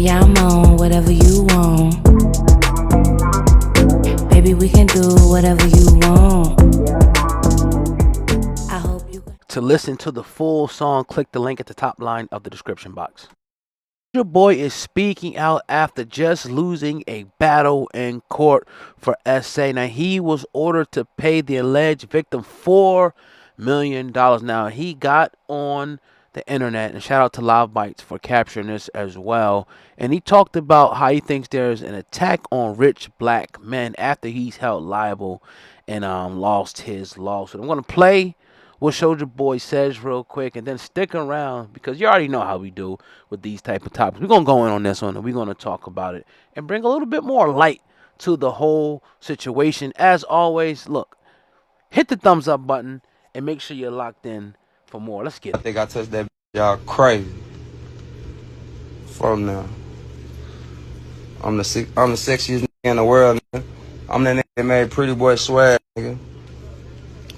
Baby, I'm on whatever you want. Baby, we can do whatever you want. I hope you. To listen to the full song, click the link at the top line of the description box. Soulja Boy is speaking out after just losing a battle in court for SA. Now, he was ordered to pay the alleged victim $4 million. Now, he got on the internet, and shout out to Live Bites for capturing this as well. And he talked about how he thinks there's an attack on rich black men after he's held liable and lost his lawsuit. I'm going to play what Soulja Boy says real quick, and then stick around because you already know how we do with these type of topics. We're gonna go in on this one, and we're gonna talk about it and bring a little bit more light to the whole situation. As always, look, hit the thumbs up button and make sure you're locked in for more. Let's get I it. think I touched that y'all crazy. From now, I'm the sexiest nigga in the world, nigga. I'm that nigga that made Pretty Boy swag, nigga.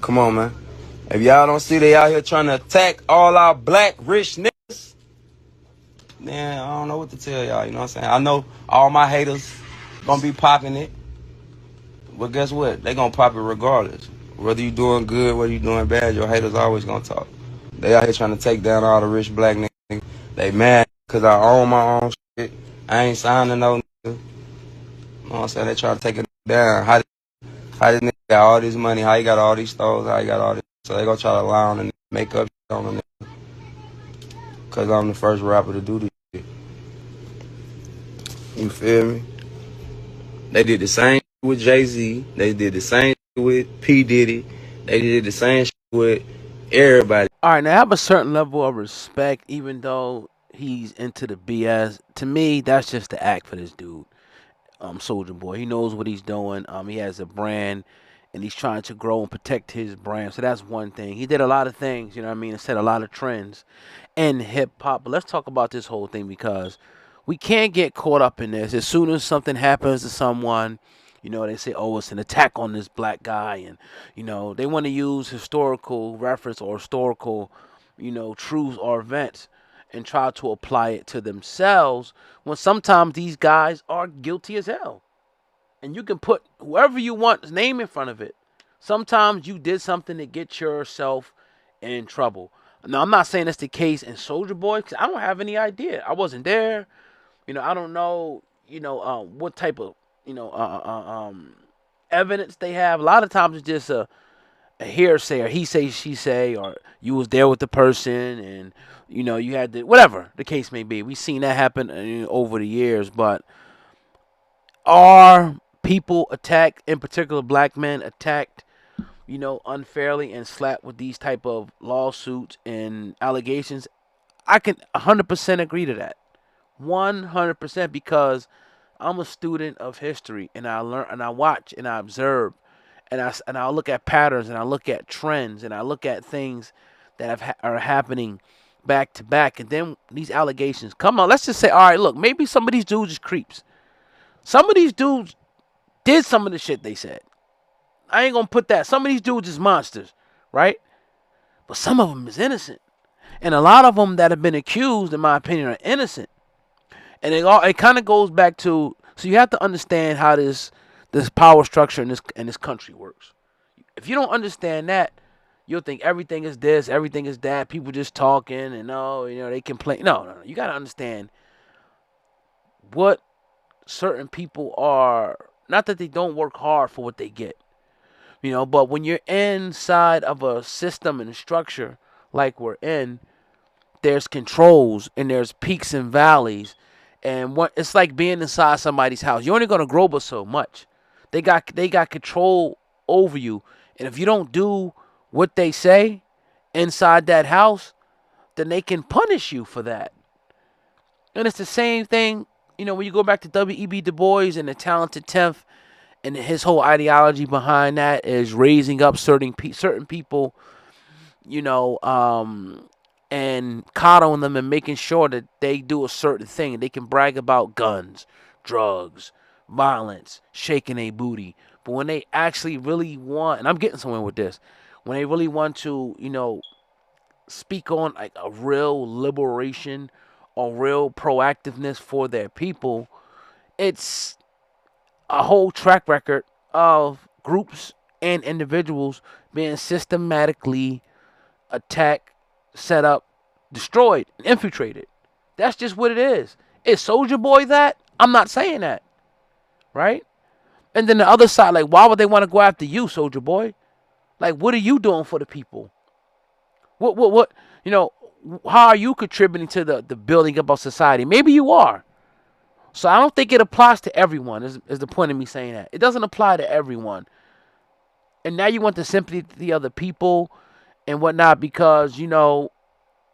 Come on, man. If y'all don't see they out here trying to attack all our black rich niggas, then I don't know what to tell y'all, you know what I'm saying? I know all my haters gonna be popping it, but guess what? They gonna pop it regardless. Whether you doing good, whether you doing bad, your haters always gonna talk. They out here trying to take down all the rich black niggas. They mad because I own my own shit. I ain't signing no nigga. You know what I'm saying? They try to take it down. How this nigga got all this money? How he got all these stores? How he got all this? So they gonna try to lie on and make up shit on the nigga. Because I'm the first rapper to do this shit. You feel me? They did the same shit with Jay-Z. They did the same shit with P. Diddy. They did the same shit with everybody. All right, now I have a certain level of respect, even though he's into the BS. To me, that's just the act for this dude. Soulja Boy. He knows what he's doing. He has a brand, and he's trying to grow and protect his brand. So that's one thing. He did a lot of things, you know what I mean, and set a lot of trends in hip hop. But let's talk about this whole thing because we can't get caught up in this. As soon as something happens to someone, you know, they say, oh, it's an attack on this black guy. And, you know, they want to use historical reference or historical, you know, truths or events and try to apply it to themselves when sometimes these guys are guilty as hell. And you can put whoever you want's name in front of it. Sometimes you did something to get yourself in trouble. Now, I'm not saying that's the case in Soulja Boy because I don't have any idea. I wasn't there. You know, I don't know, you know, what type of, you know, evidence they have. A lot of times it's just a hearsay or he say, she say, or you was there with the person and, you know, you had to, whatever the case may be. We've seen that happen over the years, but are people attacked, in particular black men attacked, you know, unfairly and slapped with these type of lawsuits and allegations? I can 100% agree to that. 100% because I'm a student of history and I learn and I watch and I observe and I look at patterns and I look at trends and I look at things that are happening back to back, and then these allegations come on. Let's just say, all right, look, maybe some of these dudes is creeps. Some of these dudes did some of the shit they said. I ain't gonna put that. Some of these dudes is monsters, right? But some of them is innocent, and a lot of them that have been accused, in my opinion, are innocent. And it kind of goes back to, so you have to understand how this power structure in this country works. If you don't understand that, you'll think everything is this, everything is that. People just talking and oh, you know, they complain. No. You got to understand what certain people are. Not that they don't work hard for what they get, you know, but when you're inside of a system and a structure like we're in, there's controls and there's peaks and valleys, and what it's like being inside somebody's house. You're only gonna grow but so much. They got control over you, and if you don't do what they say inside that house, then they can punish you for that. And it's the same thing, you know, when you go back to W.E.B. Du Bois and the Talented Tenth, and his whole ideology behind that is raising up certain people, you know, and coddling them and making sure that they do a certain thing. They can brag about guns, drugs, violence, shaking a booty. But when they actually really want, and I'm getting somewhere with this, when they really want to, you know, speak on like a real liberation or real proactiveness for their people. It's a whole track record of groups and individuals being systematically attacked, set up, destroyed, and infiltrated. That's just what it is. Is Soulja Boy that? I'm not saying that, right? And then the other side, like, why would they want to go after you, Soulja Boy? Like, what are you doing for the people? What? You know, how are you contributing to the building up of society? Maybe you are. So I don't think it applies to everyone. Is the point of me saying that? It doesn't apply to everyone. And now you want the sympathy of the other people and whatnot because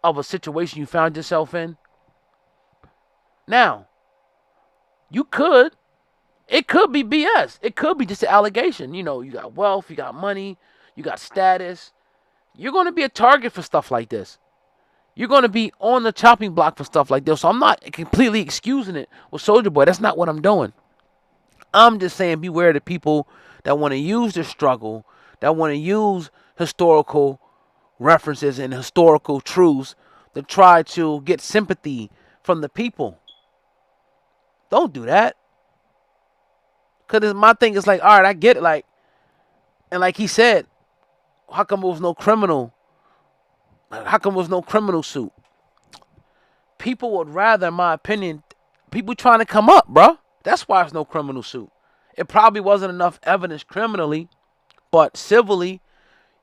of a situation you found yourself in. Now, you could. It could be BS. It could be just an allegation. You got wealth, you got money, you got status. You're going to be a target for stuff like this. You're going to be on the chopping block for stuff like this. So I'm not completely excusing it with Soulja Boy. That's not what I'm doing. I'm just saying beware of the people that want to use the struggle, that want to use historical references and historical truths to try to get sympathy from the people. Don't do that. Because my thing is like, all right, I get it. And like he said, how come there was no criminal? How come there was no criminal suit? People would rather, in my opinion, people trying to come up, bruh. That's why there's no criminal suit. It probably wasn't enough evidence criminally, but civilly,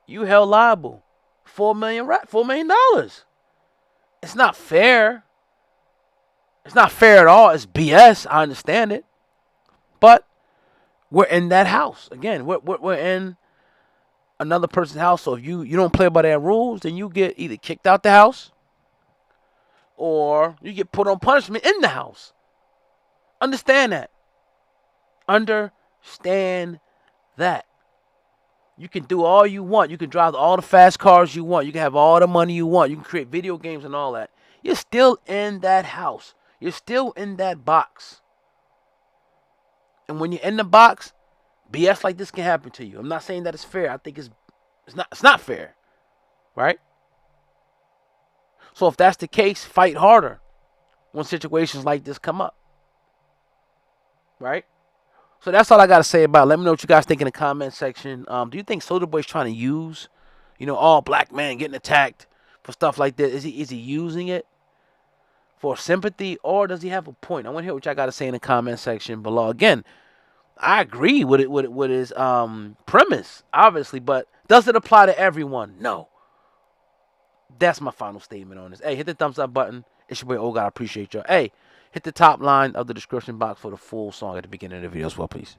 you held liable. $4 million. It's not fair. It's not fair at all. It's BS. I understand it. But we're in that house. Again, we're in another person's house. So if you don't play by their rules, then you get either kicked out the house or you get put on punishment in the house. Understand that. Understand that. You can do all you want. You can drive all the fast cars you want. You can have all the money you want. You can create video games and all that. You're still in that house. You're still in that box. And when you're in the box, BS like this can happen to you. I'm not saying that it's fair. I think it's not fair. Right? So if that's the case, fight harder when situations like this come up. Right? So that's all I got to say about it. Let me know what you guys think in the comment section. Do you think Soulja Boy's trying to use, all black men getting attacked for stuff like this? Is he using it for sympathy, or does he have a point? I want to hear what y'all got to say in the comment section below. Again, I agree with his premise, obviously, but does it apply to everyone? No. That's my final statement on this. Hey, hit the thumbs up button. It's your boy O God. I appreciate y'all. Hey, hit the top line of the description box for the full song at the beginning of the video as well, please.